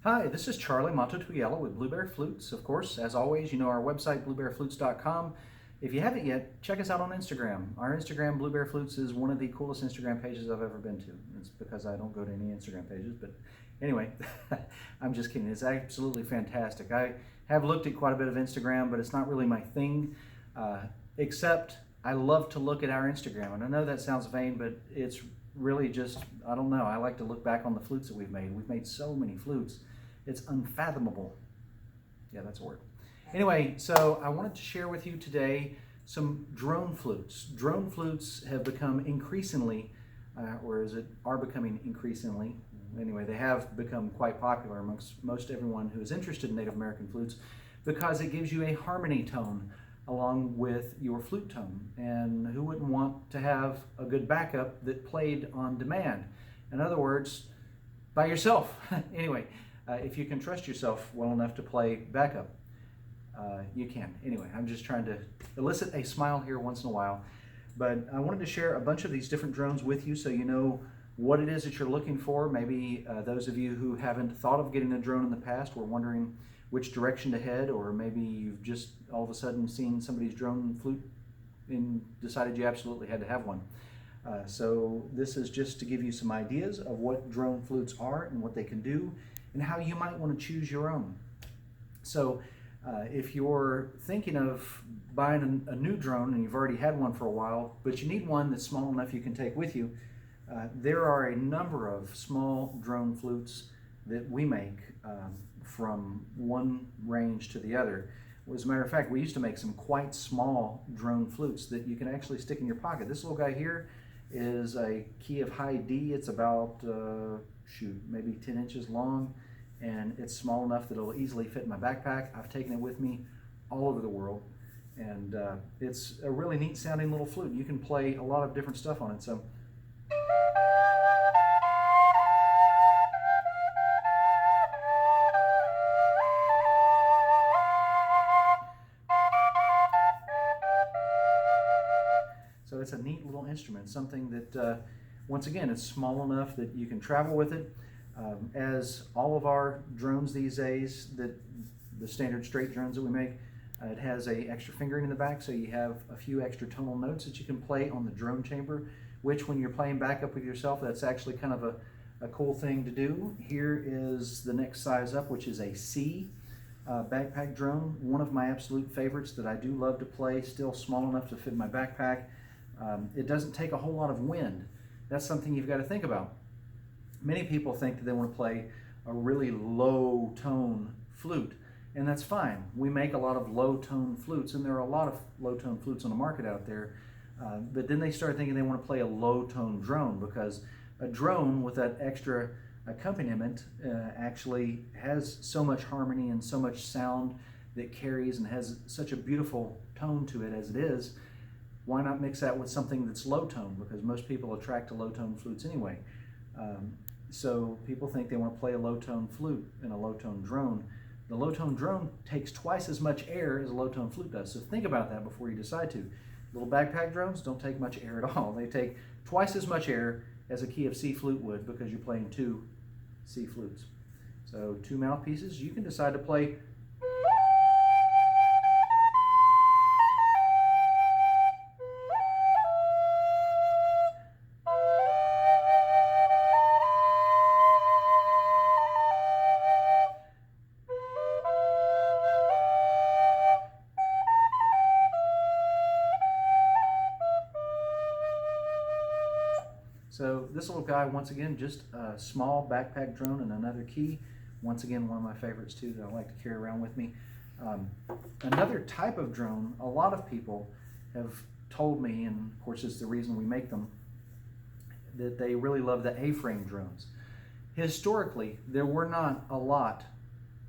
Hi, this is Charlie Mato-Toyela with Blueberry Flutes. Of course, as always, you know our website, blueberryflutes.com. If you haven't yet, check us out on Instagram. Our Instagram, Blueberry Flutes, is one of the coolest Instagram pages I've ever been to. It's because I don't go to any Instagram pages, but anyway, I'm just kidding. It's absolutely fantastic. I have looked at quite a bit of Instagram, but it's not really my thing, except I love to look at our Instagram. And I know that sounds vain, but it's really just, I don't know, I like to look back on the flutes that we've made. We've made so many flutes. It's unfathomable. Yeah, that's a word. Anyway, so I wanted to share with you today some drone flutes. Drone flutes have become increasingly, are becoming increasingly, anyway, they have become quite popular amongst most everyone who is interested in Native American flutes because it gives you a harmony tone along with your flute tone. And who wouldn't want to have a good backup that played on demand? In other words, by yourself. Anyway, if you can trust yourself well enough to play backup, you can. Anyway, I'm just trying to elicit a smile here once in a while. But I wanted to share a bunch of these different drones with you so you know what it is that you're looking for. Maybe those of you who haven't thought of getting a drone in the past were wondering which direction to head, or maybe you've just all of a sudden seen somebody's drone flute and decided you absolutely had to have one. So this is just to give you some ideas of what drone flutes are and what they can do and how you might want to choose your own. So if you're thinking of buying a new drone and you've already had one for a while, but you need one that's small enough you can take with you, there are a number of small drone flutes that we make from one range to the other. As a matter of fact, we used to make some quite small drone flutes that you can actually stick in your pocket. This little guy here is a key of high D. It's about, maybe 10 inches long, and it's small enough that it'll easily fit in my backpack. I've taken it with me all over the world, and it's a really neat sounding little flute. You can play a lot of different stuff on it. So it's a neat little instrument, something that, once again, it's small enough that you can travel with it. As all of our drones these days, the standard straight drones that we make, it has a extra fingering in the back, so you have a few extra tonal notes that you can play on the drone chamber, which when you're playing backup with yourself, that's actually kind of a cool thing to do. Here is the next size up, which is a C backpack drone, one of my absolute favorites that I do love to play, still small enough to fit in my backpack. It doesn't take a whole lot of wind. That's something you've got to think about. Many people think that they want to play a really low tone flute, and that's fine. We make a lot of low tone flutes, and there are a lot of low tone flutes on the market out there, but then they start thinking they want to play a low tone drone, because a drone with that extra accompaniment actually has so much harmony and so much sound that carries and has such a beautiful tone to it as it is. Why not mix that with something that's low tone? Because most people attract to low tone flutes anyway. So people think they want to play a low tone flute in a low tone drone. The low tone drone takes twice as much air as a low tone flute does. So think about that before you decide to. Little backpack drones don't take much air at all. They take twice as much air as a key of C flute would, because you're playing two C flutes. So two mouthpieces, you can decide to play So this little guy, once again, just a small backpack drone and another key. Once again, one of my favorites too that I like to carry around with me. Another type of drone, a lot of people have told me, and of course it's the reason we make them, that they really love the A-frame drones. Historically, there were not a lot,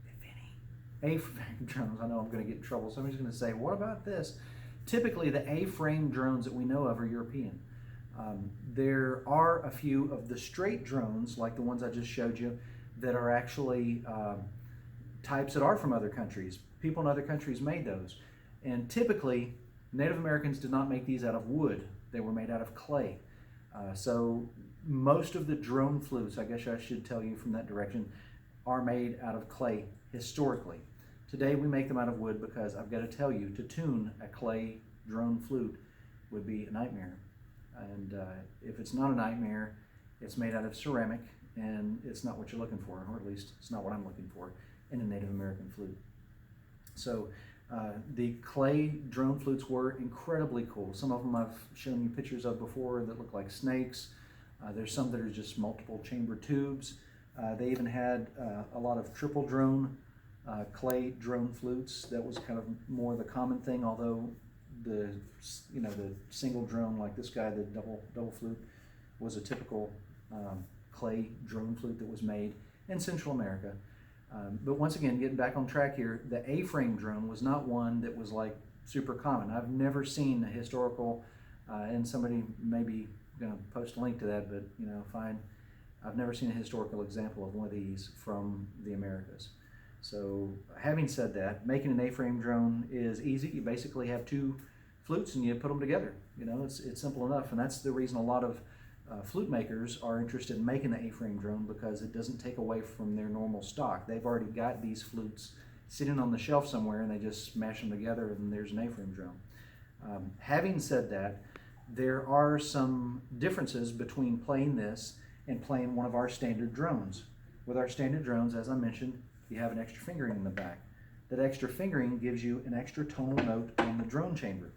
if any, A-frame drones. I know I'm going to get in trouble. Somebody's going to say, what about this? Typically, the A-frame drones that we know of are European. There are a few of the straight drones, like the ones I just showed you, that are actually types that are from other countries. People in other countries made those. And typically, Native Americans did not make these out of wood. They were made out of clay. So most of the drone flutes, I guess I should tell you from that direction, are made out of clay historically. Today we make them out of wood because I've got to tell you, to tune a clay drone flute would be a nightmare. And if it's not a nightmare, it's made out of ceramic, and it's not what you're looking for, or at least it's not what I'm looking for in a Native American flute. So the clay drone flutes were incredibly cool. Some of them I've shown you pictures of before that look like snakes. There's some that are just multiple chamber tubes. They even had a lot of triple drone clay drone flutes. That was kind of more the common thing, although the single drone like this guy, the double flute, was a typical clay drone flute that was made in Central America. But once again, getting back on track here, the A-frame drone was not one that was like super common. I've never seen a historical, and somebody maybe going to post a link to that, but fine. I've never seen a historical example of one of these from the Americas. So having said that, making an A-frame drone is easy. You basically have two flutes and you put them together. It's simple enough, and that's the reason a lot of flute makers are interested in making the A-frame drone, because it doesn't take away from their normal stock. They've already got these flutes sitting on the shelf somewhere, and they just smash them together and there's an A-frame drone. Having said that, there are some differences between playing this and playing one of our standard drones. With our standard drones, as I mentioned, you have an extra fingering in the back. That extra fingering gives you an extra tonal note on the drone chamber,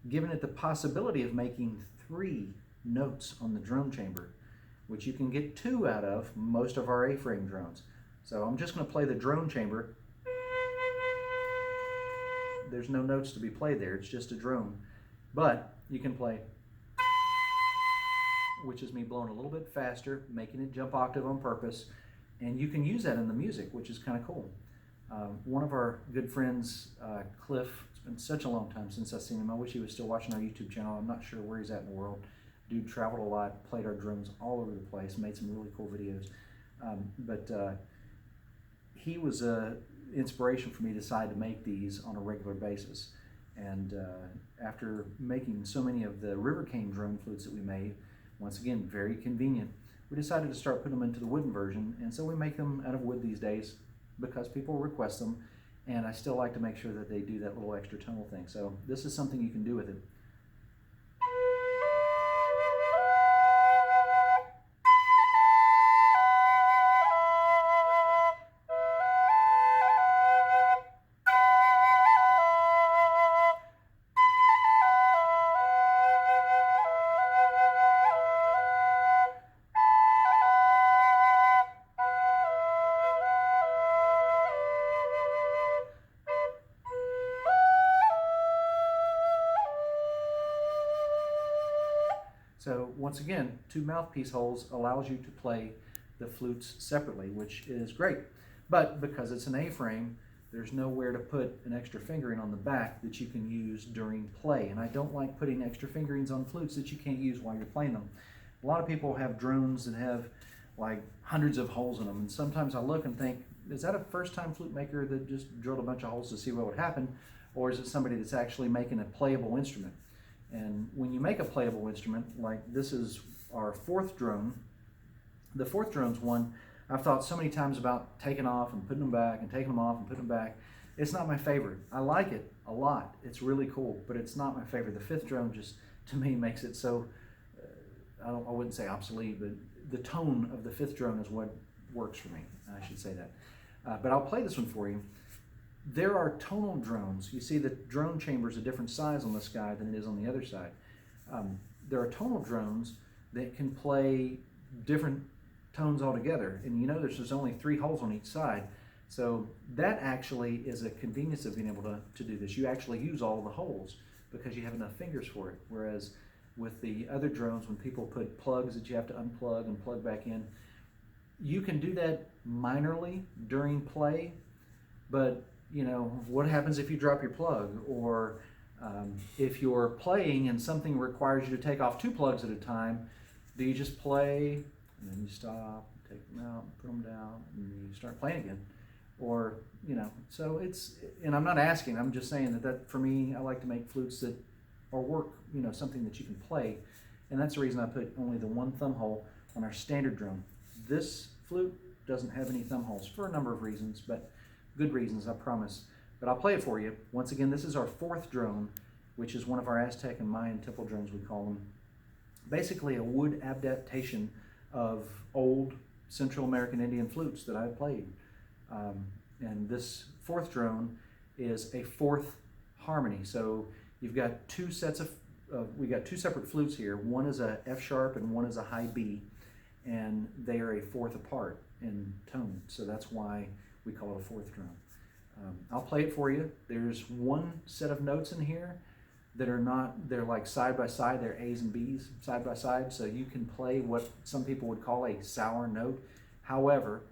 giving it the possibility of making 3 notes on the drone chamber, which you can get 2 out of most of our A-frame drones. So I'm just going to play the drone chamber. There's no notes to be played there, it's just a drone. But you can play, which is me blowing a little bit faster, making it jump octave on purpose, and you can use that in the music, which is kind of cool. One of our good friends, Cliff, it's been such a long time since I've seen him. I wish he was still watching our YouTube channel. I'm not sure where he's at in the world. Dude traveled a lot, played our drones all over the place, made some really cool videos. But he was an inspiration for me to decide to make these on a regular basis. And after making so many of the river cane drone flutes that we made, once again, very convenient, we decided to start putting them into the wooden version. And so we make them out of wood these days because people request them. And I still like to make sure that they do that little extra tonal thing. So this is something you can do with it. So once again, 2 mouthpiece holes allows you to play the flutes separately, which is great. But because it's an A-frame, there's nowhere to put an extra fingering on the back that you can use during play. And I don't like putting extra fingerings on flutes that you can't use while you're playing them. A lot of people have drones that have like hundreds of holes in them. And sometimes I look and think, is that a first-time flute maker that just drilled a bunch of holes to see what would happen? Or is it somebody that's actually making a playable instrument? And when you make a playable instrument, like this is our 4th drone, the 4th drone's one I've thought so many times about taking off and putting them back and taking them off and putting them back. It's not my favorite. I like it a lot. It's really cool, but it's not my favorite. The 5th drone just, to me, makes it so, I wouldn't say obsolete, but the tone of the 5th drone is what works for me. I should say that. But I'll play this one for you. There are tonal drones. You see the drone chamber is a different size on this guy than it is on the other side. There are tonal drones that can play different tones altogether. And there's just only 3 holes on each side. So that actually is a convenience of being able to do this. You actually use all the holes because you have enough fingers for it. Whereas with the other drones, when people put plugs that you have to unplug and plug back in, you can do that minorly during play, but what happens if you drop your plug, or if you're playing and something requires you to take off 2 plugs at a time? Do you just play and then you stop, take them out, put them down, and you start playing again? Or so it's, and I'm not asking, I'm just saying that for me, I like to make flutes that or work, something that you can play, and that's the reason I put only the 1 thumb hole on our standard drone. This flute doesn't have any thumb holes for a number of reasons, but good reasons, I promise. But I'll play it for you. Once again, this is our fourth drone, which is one of our Aztec and Mayan temple drones, we call them. Basically a wood adaptation of old Central American Indian flutes that I've played. And this fourth drone is a fourth harmony. So you've got two sets of, we got two separate flutes here. One is a F sharp and one is a high B, and they are a fourth apart in tone. So that's why we call it a fourth drone. I'll play it for you. There's one set of notes in here that are not, they're like side by side, they're A's and B's side by side, so you can play what some people would call a sour note. However,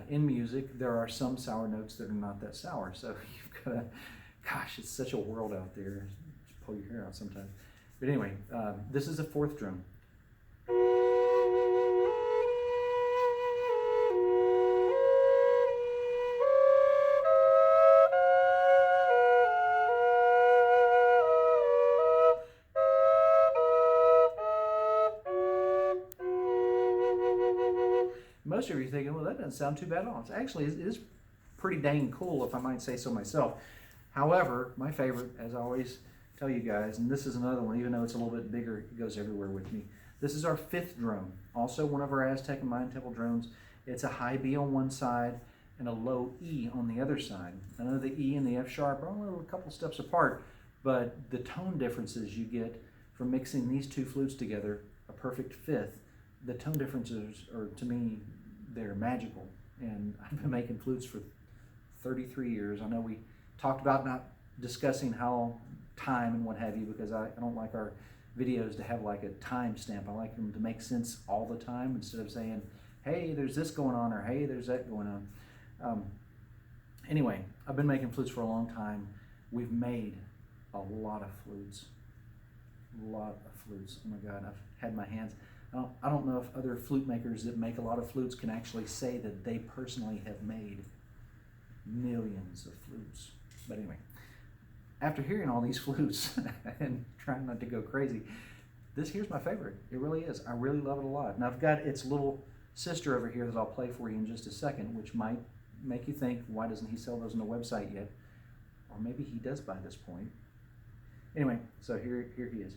in music, there are some sour notes that are not that sour, so you've got to, gosh, it's such a world out there. Just pull your hair out sometimes. But anyway, this is a fourth drum. Most of you are thinking, well, that doesn't sound too bad at all. It's actually, it is pretty dang cool, if I might say so myself. However, my favorite, as I always tell you guys, and this is another one, even though it's a little bit bigger, it goes everywhere with me. This is our fifth drone, also one of our Aztec and Mayan temple drones. It's a high B on one side and a low E on the other side. I know the E and the F sharp are only a couple steps apart, but the tone differences you get from mixing these two flutes together, a perfect fifth, the tone differences are, to me, they're magical. And I've been making flutes for 33 years. I know we talked about not discussing how time and what have you, because I don't like our videos to have like a time stamp. I like them to make sense all the time instead of saying, hey, there's this going on, or hey, there's that going on. Anyway, I've been making flutes for a long time. We've made a lot of flutes. A lot of flutes. Oh my God, I've had my hands. I don't know if other flute makers that make a lot of flutes can actually say that they personally have made millions of flutes. But anyway, after hearing all these flutes and trying not to go crazy, this here's my favorite. It really is. I really love it a lot. And I've got its little sister over here that I'll play for you in just a second, which might make you think, why doesn't he sell those on the website yet? Or maybe he does by this point. Anyway, so here he is.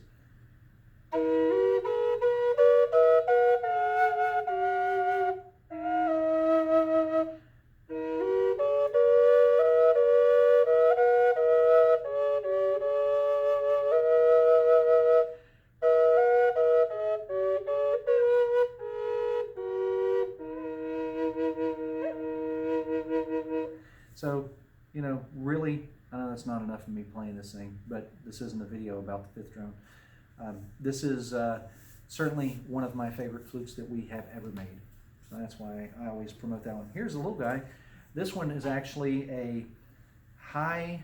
So, you know, really, I know that's not enough of me playing this thing, but this isn't a video about the fifth drone. This is certainly one of my favorite flutes that we have ever made. So that's why I always promote that one. Here's a little guy. This one is actually a high,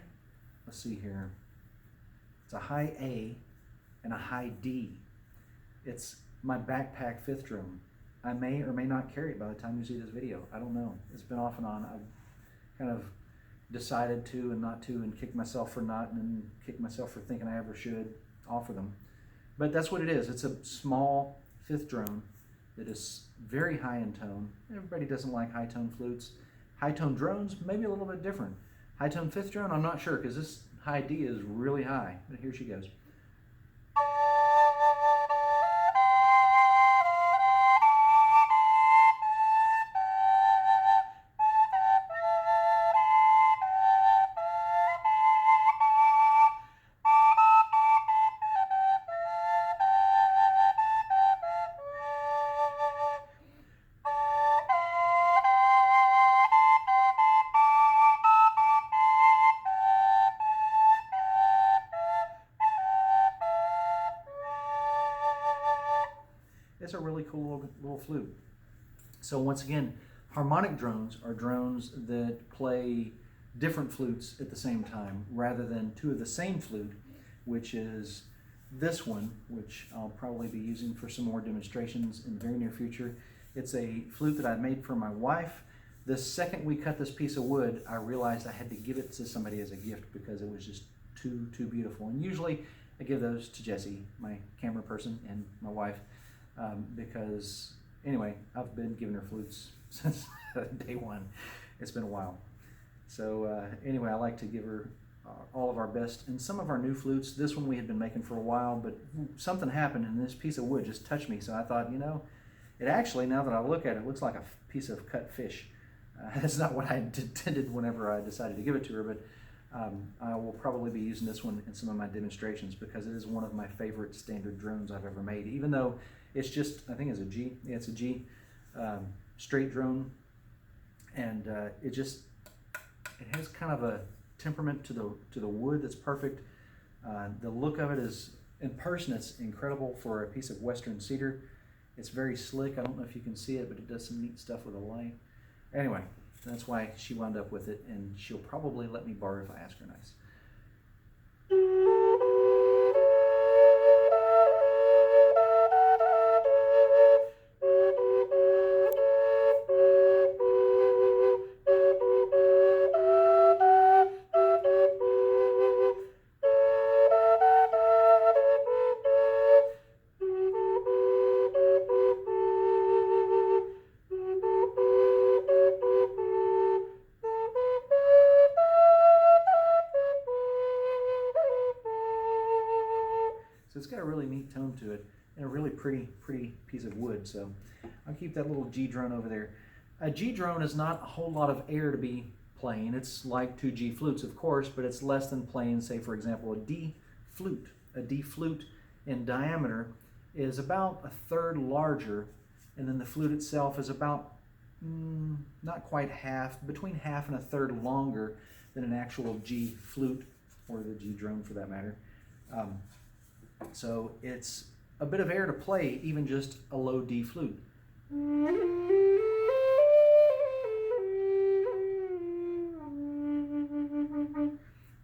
let's see here. It's a high A and a high D. It's my backpack fifth drum. I may or may not carry it by the time you see this video. I don't know. It's been off and on. I've kind of decided to and not to, and kicked myself for not, and then kicked myself for thinking I ever should offer them. But that's what it is. It's a small fifth drone that is very high in tone. Everybody doesn't like high tone flutes. High tone drones, maybe a little bit different. High tone fifth drone, I'm not sure, because this high D is really high. But here she goes. It's a really cool little flute. So once again, harmonic drones are drones that play different flutes at the same time, rather than two of the same flute, which is this one, which I'll probably be using for some more demonstrations in the very near future. It's a flute that I made for my wife. The second we cut this piece of wood, I realized I had to give it to somebody as a gift because it was just too beautiful. And usually I give those to Jessie, my camera person, and my wife. Because anyway, I've been giving her flutes since day one. It's been a while. So anyway, I like to give her all of our best. And some of our new flutes, this one we had been making for a while, but something happened and this piece of wood just touched me. So I thought, it actually, now that I look at it, looks like a piece of cut fish. That's not what I intended whenever I decided to give it to her, but I will probably be using this one in some of my demonstrations because it is one of my favorite standard drones I've ever made. Even though it's just, I think it's a G, yeah, it's a G straight drone, and it has kind of a temperament to the wood that's perfect. The look of it is, in person, it's incredible for a piece of western cedar. It's very slick. I don't know if you can see it, but it does some neat stuff with the light. Anyway, that's why she wound up with it, and she'll probably let me borrow if I ask her nice. So it's got a really neat tone to it and a really pretty piece of wood. So I'll keep that little G drone over there. A G drone is not a whole lot of air to be playing. It's like 2 G flutes, of course, but it's less than playing, say, for example, a D flute. A D flute in diameter is about a third larger, and then the flute itself is about not quite half, between half and a third longer than an actual G flute, or the G drone for that matter. So it's a bit of air to play, even just a low D flute. I'm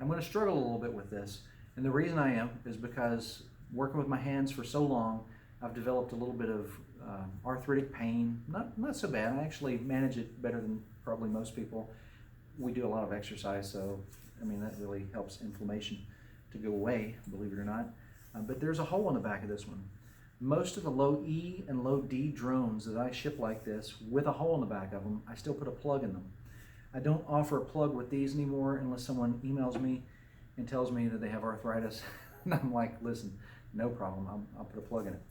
going to struggle a little bit with this, and the reason I am is because working with my hands for so long, I've developed a little bit of arthritic pain. Not so bad. I actually manage it better than probably most people. We do a lot of exercise, so I mean that really helps inflammation to go away, believe it or not. But there's a hole in the back of this one. Most of the low E and low D drones that I ship like this with a hole in the back of them, I still put a plug in them. I don't offer a plug with these anymore unless someone emails me and tells me that they have arthritis. And I'm like, listen, no problem, I'll put a plug in it.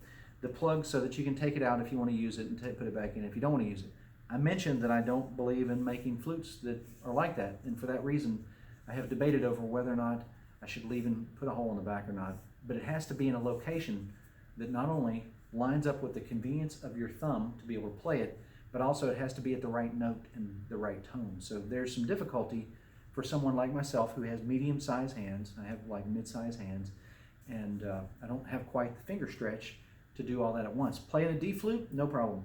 The plug so that you can take it out if you want to use it and put it back in if you don't want to use it. I mentioned that I don't believe in making flutes that are like that, and for that reason I have debated over whether or not I should leave and put a hole in the back or not. But it has to be in a location that not only lines up with the convenience of your thumb to be able to play it, but also it has to be at the right note and the right tone. So there's some difficulty for someone like myself who has medium-sized hands. I have like mid-sized hands, and I don't have quite the finger stretch to do all that at once. Playing a D flute, no problem.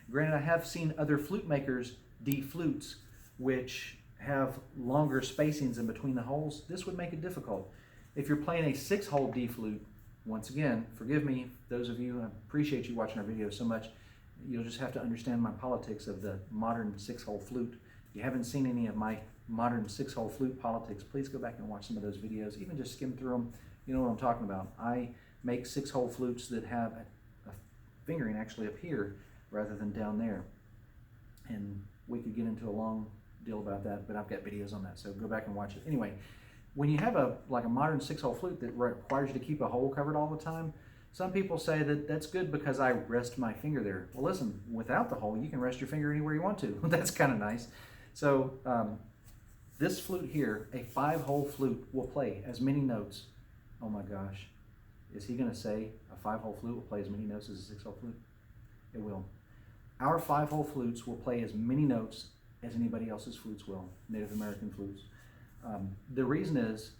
Granted, I have seen other flute makers D flutes which have longer spacings in between the holes. This would make it difficult. If you're playing a 6-hole D flute, once again, forgive me, those of you, I appreciate you watching our videos so much. You'll just have to understand my politics of the modern 6-hole flute. If you haven't seen any of my modern 6-hole flute politics, please go back and watch some of those videos. Even just skim through them, you know what I'm talking about. I make 6-hole flutes that have a fingering actually up here rather than down there. And we could get into a long deal about that, but I've got videos on that, so go back and watch it. Anyway, when you have a modern 6-hole flute that requires you to keep a hole covered all the time, some people say that that's good because I rest my finger there. Well, listen, without the hole, you can rest your finger anywhere you want to. That's kind of nice. So this flute here, a 5-hole flute, will play as many notes. Oh my gosh, is he going to say a 5-hole flute will play as many notes as a 6-hole flute? It will. Our 5-hole flutes will play as many notes as anybody else's flutes will, Native American flutes. The reason is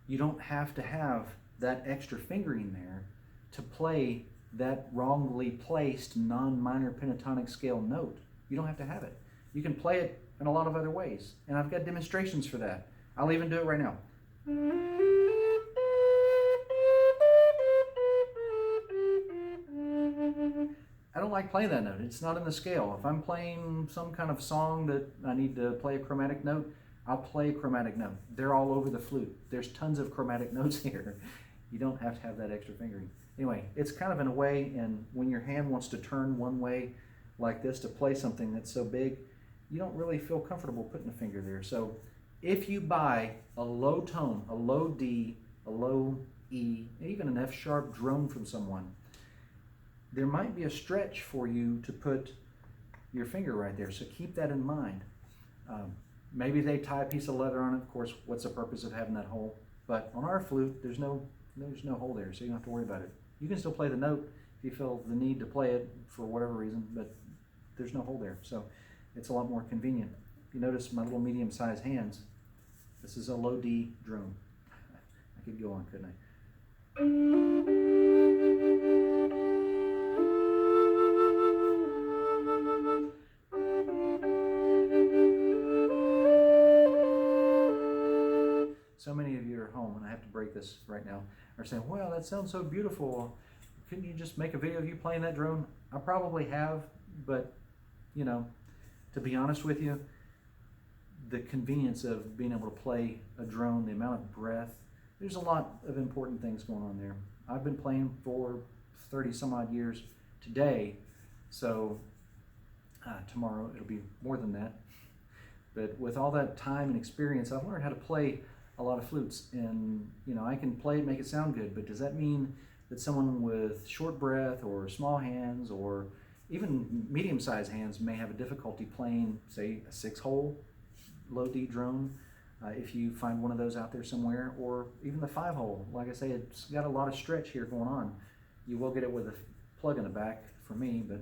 you don't have to have that extra fingering there to play that wrongly placed non-minor pentatonic scale note. You don't have to have it. You can play it in a lot of other ways, and I've got demonstrations for that. I'll even do it right now. I don't like playing that note. It's not in the scale. If I'm playing some kind of song that I need to play a chromatic note, I'll play a chromatic note. They're all over the flute. There's tons of chromatic notes here. You don't have to have that extra fingering. Anyway, it's kind of in a way, and when your hand wants to turn one way like this to play something that's so big, you don't really feel comfortable putting a finger there. So if you buy a low tone, a low D, a low E, even an F sharp drone from someone, there might be a stretch for you to put your finger right there. So keep that in mind. Maybe they tie a piece of leather on it. Of course, what's the purpose of having that hole? But on our flute, there's no hole there, so you don't have to worry about it. You can still play the note if you feel the need to play it for whatever reason, but there's no hole there, so it's a lot more convenient. If you notice my little medium-sized hands, this is a low D drone. I could go on, couldn't I? So many of you are home, and I have to break this right now, are saying, well, that sounds so beautiful. Couldn't you just make a video of you playing that drone? I probably have, but, you know, to be honest with you, the convenience of being able to play a drone, the amount of breath, there's a lot of important things going on there. I've been playing for 30 some odd years today, so tomorrow it'll be more than that. But with all that time and experience, I've learned how to play a lot of flutes, and you know, I can play it, make it sound good, but does that mean that someone with short breath or small hands or even medium-sized hands may have a difficulty playing, say, a 6-hole low D drone, if you find one of those out there somewhere, or even the 5-hole? Like I say, it's got a lot of stretch here going on. You will get it with a plug in the back for me, but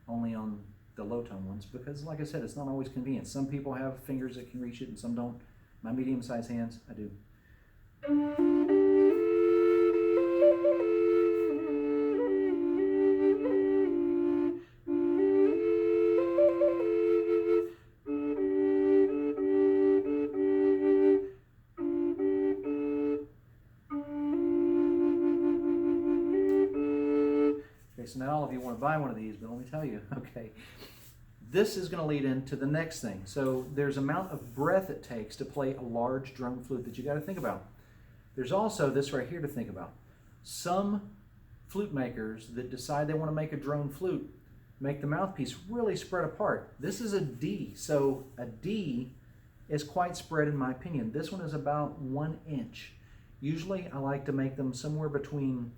only on the low tone ones, because like I said, it's not always convenient. Some people have fingers that can reach it and some don't. My medium-sized hands, I do. Okay, so not all of you want to buy one of these, but let me tell you, okay. This is going to lead into the next thing. So there's amount of breath it takes to play a large drum flute that you got to think about. There's also this right here to think about. Some flute makers that decide they want to make a drone flute make the mouthpiece really spread apart. This is a D, so a D is quite spread in my opinion. This one is about 1 inch. Usually I like to make them somewhere between,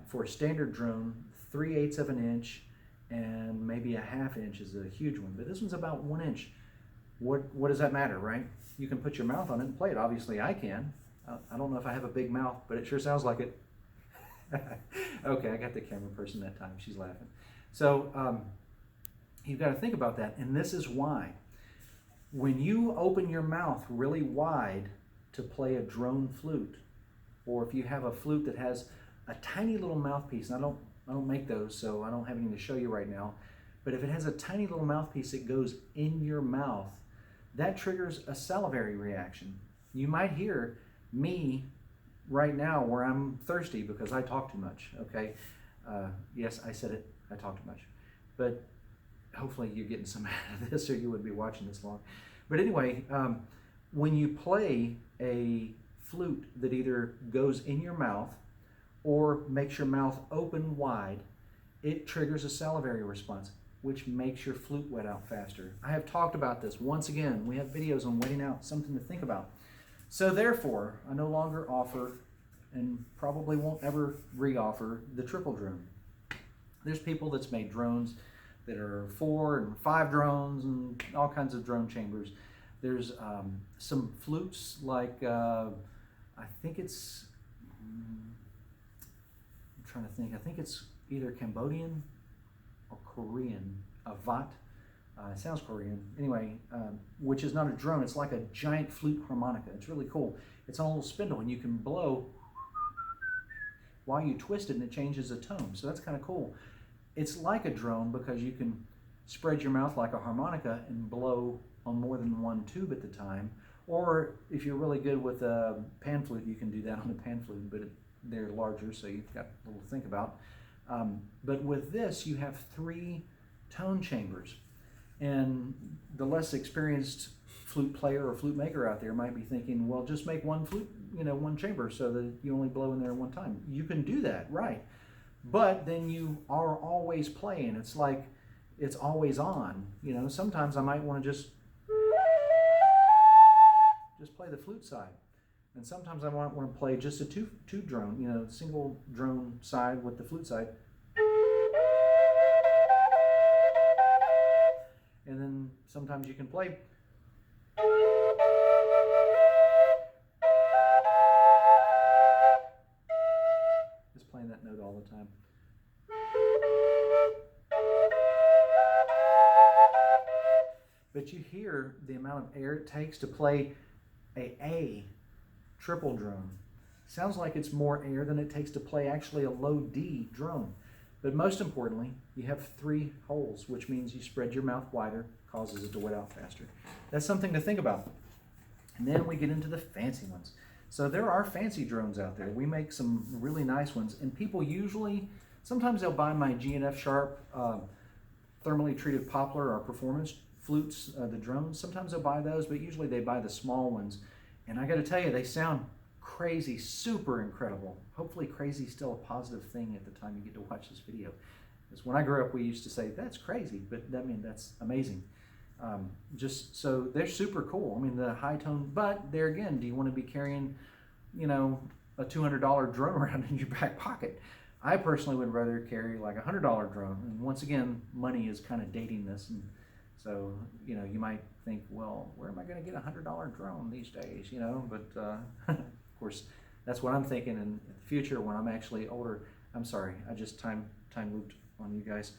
for a standard drone, 3/8 of an inch and maybe a 1/2 inch is a huge one, but this one's about 1 inch. What does that matter, right? You can put your mouth on it and play it. Obviously I can. I don't know if I have a big mouth, but it sure sounds like it. Okay, I got the camera person that time. She's laughing. So you've got to think about that, and this is why. When you open your mouth really wide to play a drone flute, or if you have a flute that has a tiny little mouthpiece, and I don't make those, so I don't have anything to show you right now, but if it has a tiny little mouthpiece that goes in your mouth, that triggers a salivary reaction. You might hear me right now where I'm thirsty because I talk too much, okay? Yes, I said it, I talk too much. But hopefully you're getting some out of this or you wouldn't be watching this long. But anyway, when you play a flute that either goes in your mouth or makes your mouth open wide, it triggers a salivary response, which makes your flute wet out faster. I have talked about this. Once again, we have videos on wetting out, something to think about. So therefore, I no longer offer, and probably won't ever re-offer, the triple drone. There's people that's made drones that are 4 and 5 drones and all kinds of drone chambers. There's some flutes like, I think it's, I'm trying to think, I think it's either Cambodian or Korean, a vat. It sounds Korean. Anyway, which is not a drone. It's like a giant flute harmonica. It's really cool. It's on a little spindle, and you can blow while you twist it, and it changes the tone. So that's kind of cool. It's like a drone because you can spread your mouth like a harmonica and blow on more than one tube at the time. Or if you're really good with a pan flute, you can do that on a pan flute, but they're larger, so you've got a little to think about. But with this, you have 3 tone chambers. And the less experienced flute player or flute maker out there might be thinking, well, just make one flute, one chamber so that you only blow in there one time. You can do that, right? But then you are always playing. It's like it's always on. Sometimes I might want to just play the flute side. And sometimes I want to play just a two drone, single drone side with the flute side. And then sometimes you can play just playing that note all the time. But you hear the amount of air it takes to play a triple drone. Sounds like it's more air than it takes to play actually a low D drone. But most importantly, you have 3 holes, which means you spread your mouth wider, causes it to wet out faster. That's something to think about. And then we get into the fancy ones. So there are fancy drones out there. We make some really nice ones, and people usually, sometimes they'll buy my G&F Sharp thermally treated poplar or performance flutes, the drones. Sometimes they'll buy those, but usually they buy the small ones. And I got to tell you, they sound crazy, super incredible. Hopefully crazy is still a positive thing at the time you get to watch this video. Because when I grew up, we used to say, that's crazy, but that's amazing. Just so they're super cool. I mean, the high tone, but there again, do you want to be carrying, a $200 drone around in your back pocket? I personally would rather carry like a $100 drone. And once again, money is kind of dating this. And so, you might think, well, where am I going to get a $100 drone these days, But of course, that's what I'm thinking in the future when I'm actually older. I'm sorry, I just time looped on you guys.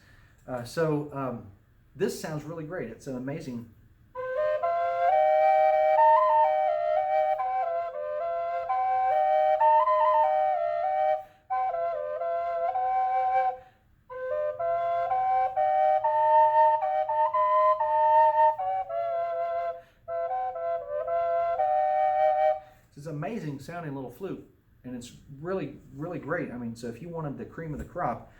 This sounds really great. It's an amazing. It's an amazing sounding little flute, and it's really, really great. I mean, so if you wanted the cream of the crop,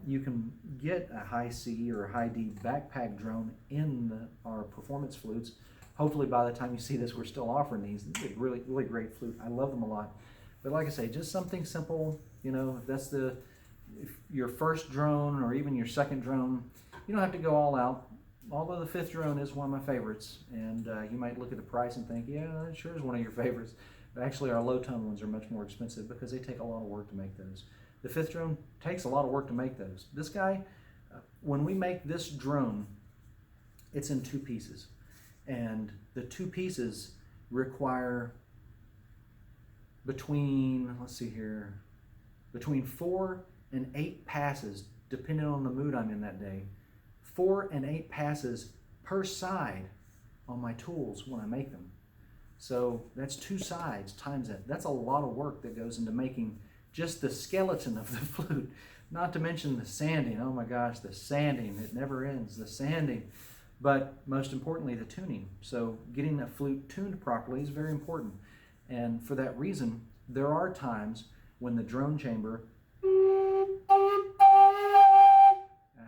you can get a high C or a high D backpack drone in our performance flutes. Hopefully by the time you see this, we're still offering these. These are really, really great flute. I love them a lot. But like I say, just something simple, if that's if your first drone or even your second drone, you don't have to go all out. Although the 5th drone is one of my favorites, and you might look at the price and think, yeah, that sure is one of your favorites. But actually our low tone ones are much more expensive because they take a lot of work to make those. The 5th drone takes a lot of work to make those. This guy, when we make this drone, it's in 2 pieces. And the 2 pieces require between 4 and 8 passes, depending on the mood I'm in that day. 4 and 8 passes per side on my tools when I make them. So that's 2 sides times that. That's a lot of work that goes into making just the skeleton of the flute, not to mention the sanding. Oh my gosh, the sanding, it never ends, the sanding. But most importantly, the tuning. So getting a flute tuned properly is very important. And for that reason, there are times when the drone chamber, I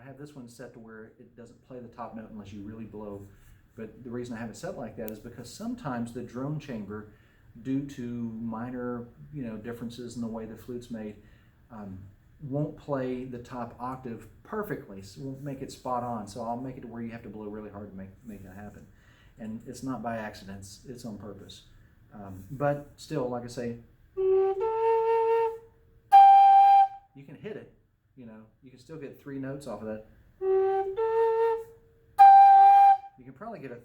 have this one set to where it doesn't play the top note unless you really blow. But the reason I have it set like that is because sometimes the drone chamber, due to minor, differences in the way the flute's made, won't play the top octave perfectly, so won't make it spot on. So I'll make it to where you have to blow really hard to make it happen. And it's not by accident, it's on purpose. But still, like I say, you can hit it, you can still get 3 notes off of that. You can probably get a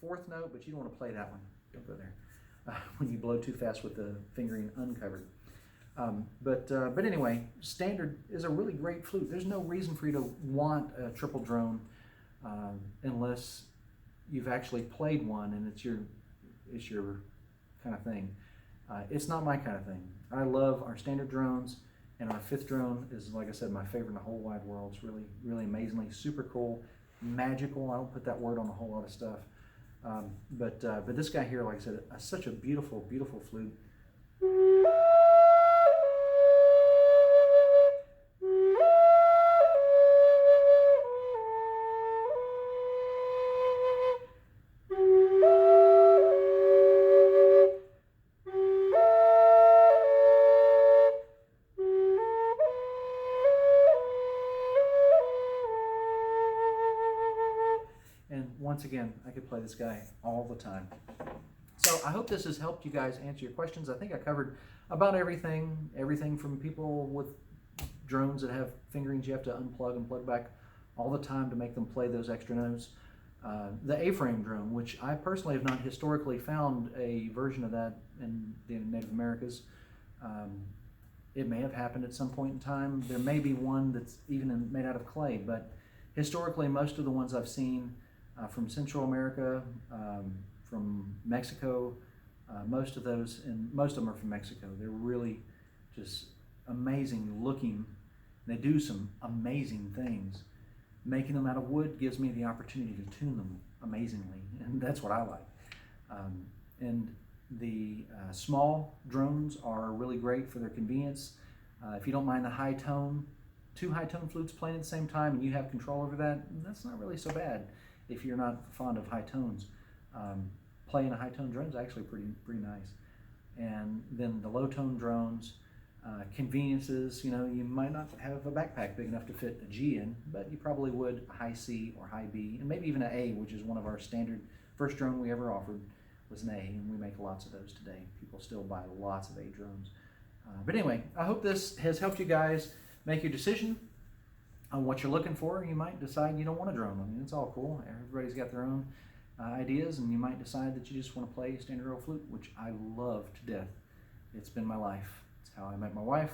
4th note, but you don't want to play that one. Don't go there. When you blow too fast with the fingering uncovered. But anyway, standard is a really great flute. There's no reason for you to want a triple drone unless you've actually played one and it's your kind of thing. It's not my kind of thing. I love our standard drones, and our 5th drone is, like I said, my favorite in the whole wide world. It's really, really amazingly super cool, magical. I don't put that word on a whole lot of stuff. But this guy here, like I said, such a beautiful, beautiful flute. once again, I could play this guy all the time. So I hope this has helped you guys answer your questions. I think I covered about everything from people with drones that have fingerings you have to unplug and plug back all the time to make them play those extra notes. The A-frame drone, which I personally have not historically found a version of that in the Native Americas. It may have happened at some point in time. There may be one that's even made out of clay, but historically most of the ones I've seen from Central America, from Mexico, most of them are from Mexico. They're really just amazing looking. They do some amazing things. Making them out of wood gives me the opportunity to tune them amazingly, and that's what I like. And the small drones are really great for their convenience. If you don't mind the high tone, 2 high tone flutes playing at the same time and you have control over that, that's not really so bad if you're not fond of high tones. Playing a high tone drone is actually pretty nice. And then the low tone drones, conveniences, you might not have a backpack big enough to fit a G in, but you probably would a high C or high B, and maybe even an A, which is one of our standard, first drone we ever offered was an A, and we make lots of those today. People still buy lots of A drones. But anyway, I hope this has helped you guys make your decision on what you're looking for. You might decide you don't want a drone. I mean, it's all cool. Everybody's got their own ideas, and you might decide that you just want to play a standard old flute, which I love to death. It's been my life. It's how I met my wife,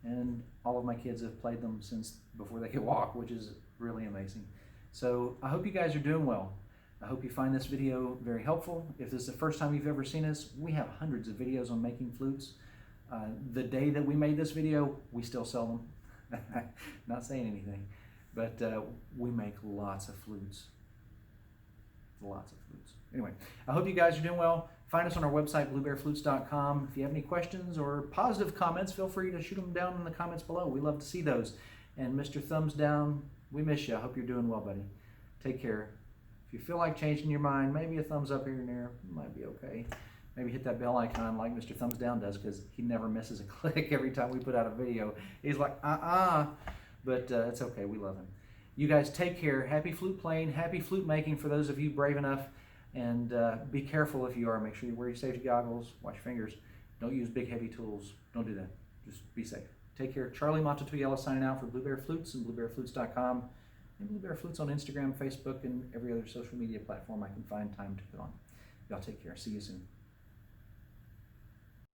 and all of my kids have played them since before they could walk, which is really amazing. So I hope you guys are doing well. I hope you find this video very helpful. If this is the first time you've ever seen us, we have hundreds of videos on making flutes. The day that we made this video, we still sell them. Not saying anything, but we make lots of flutes. Lots of flutes. Anyway, I hope you guys are doing well. Find us on our website, bluebearflutes.com. If you have any questions or positive comments, feel free to shoot them down in the comments below. We love to see those. And Mr. Thumbs Down, we miss you. I hope you're doing well, buddy. Take care. If you feel like changing your mind, maybe a thumbs up here and there might be okay. Maybe hit that bell icon like Mr. Thumbs Down does, because he never misses a click every time we put out a video. He's like, but it's okay. We love him. You guys take care. Happy flute playing, happy flute making for those of you brave enough. And be careful if you are. Make sure you wear your safety goggles, watch your fingers. Don't use big heavy tools. Don't do that. Just be safe. Take care. Charlie Mato-Toyela signing out for Blue Bear Flutes and bluebearflutes.com. And Blue Bear Flutes on Instagram, Facebook, and every other social media platform I can find time to put on. Y'all take care. See you soon.